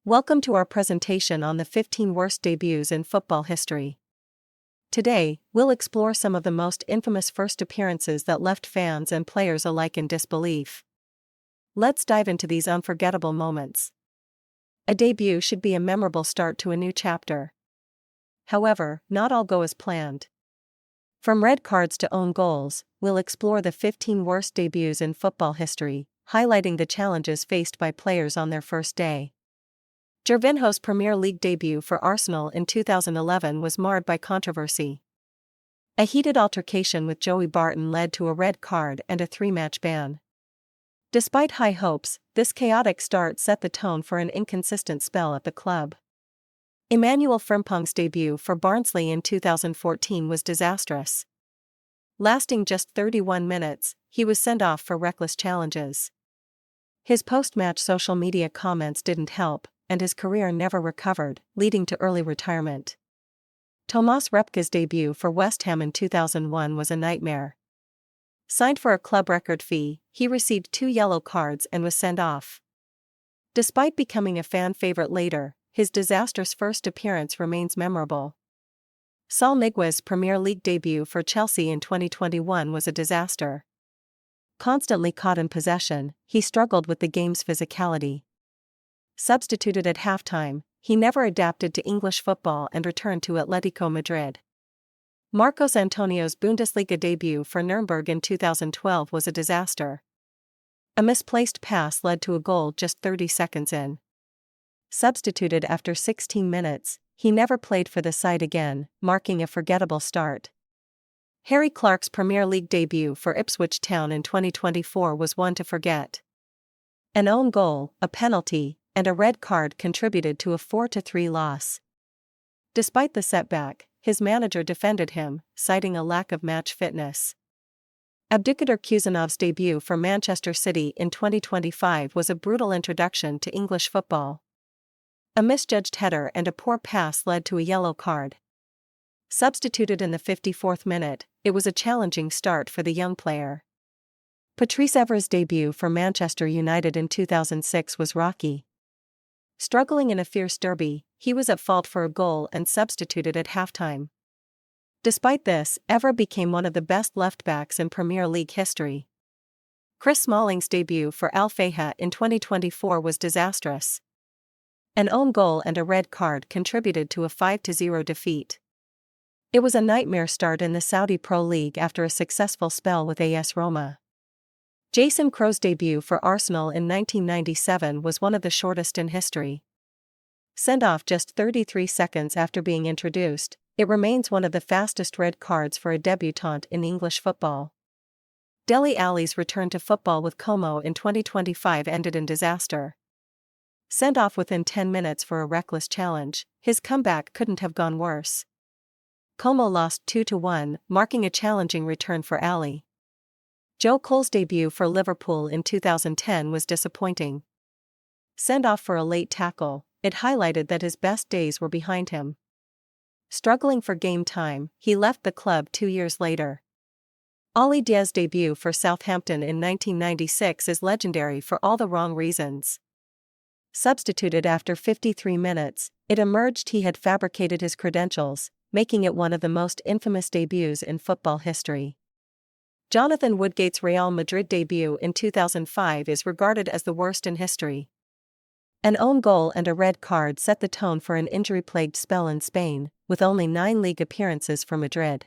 Welcome to our presentation on the 15 worst debuts in football history. Today, we'll explore some of the most infamous first appearances that left fans and players alike in disbelief. Let's dive into these unforgettable moments. A debut should be a memorable start to a new chapter. However, not all go as planned. From red cards to own goals, we'll explore the 15 worst debuts in football history, highlighting the challenges faced by players on their first day. Gervinho's Premier League debut for Arsenal in 2011 was marred by controversy. A heated altercation with Joey Barton led to a red card and a 3-match ban. Despite high hopes, this chaotic start set the tone for an inconsistent spell at the club. Emmanuel Frimpong's debut for Barnsley in 2014 was disastrous. Lasting just 31 minutes, he was sent off for reckless challenges. His post-match social media comments didn't help, and his career never recovered, leading to early retirement. Tomas Repke's debut for West Ham in 2001 was a nightmare. Signed for a club record fee, he received 2 yellow cards and was sent off. Despite becoming a fan favorite later, his disastrous first appearance remains memorable. Saul Niguez's Premier League debut for Chelsea in 2021 was a disaster. Constantly caught in possession, he struggled with the game's physicality. Substituted at halftime, he never adapted to English football and returned to Atletico Madrid. Marcos Antonio's Bundesliga debut for Nuremberg in 2012 was a disaster. A misplaced pass led to a goal just 30 seconds in. Substituted after 16 minutes, he never played for the side again, marking a forgettable start. Harry Clarke's Premier League debut for Ipswich Town in 2024 was one to forget. An own goal, a penalty, and a red card contributed to a 4-3 loss. Despite the setback, his manager defended him, citing a lack of match fitness. Abdulkadir Kuzanov's debut for Manchester City in 2025 was a brutal introduction to English football. A misjudged header and a poor pass led to a yellow card. Substituted in the 54th minute, it was a challenging start for the young player. Patrice Evra's debut for Manchester United in 2006 was rocky. Struggling in a fierce derby, he was at fault for a goal and substituted at halftime. Despite this, Evra became one of the best left-backs in Premier League history. Chris Smalling's debut for Al Fayha in 2024 was disastrous. An own goal and a red card contributed to a 5-0 defeat. It was a nightmare start in the Saudi Pro League after a successful spell with AS Roma. Jason Kroos' debut for Arsenal in 1997 was one of the shortest in history. Sent off just 33 seconds after being introduced, it remains one of the fastest red cards for a debutant in English football. Dele Alli's return to football with Como in 2025 ended in disaster. Sent off within 10 minutes for a reckless challenge, his comeback couldn't have gone worse. Como lost 2-1, marking a challenging return for Alli. Joe Cole's debut for Liverpool in 2010 was disappointing. Sent off for a late tackle, it highlighted that his best days were behind him. Struggling for game time, he left the club 2 years later. Ollie Diaz's debut for Southampton in 1996 is legendary for all the wrong reasons. Substituted after 53 minutes, it emerged he had fabricated his credentials, making it one of the most infamous debuts in football history. Jonathan Woodgate's Real Madrid debut in 2005 is regarded as the worst in history. An own goal and a red card set the tone for an injury-plagued spell in Spain, with only 9 league appearances for Madrid.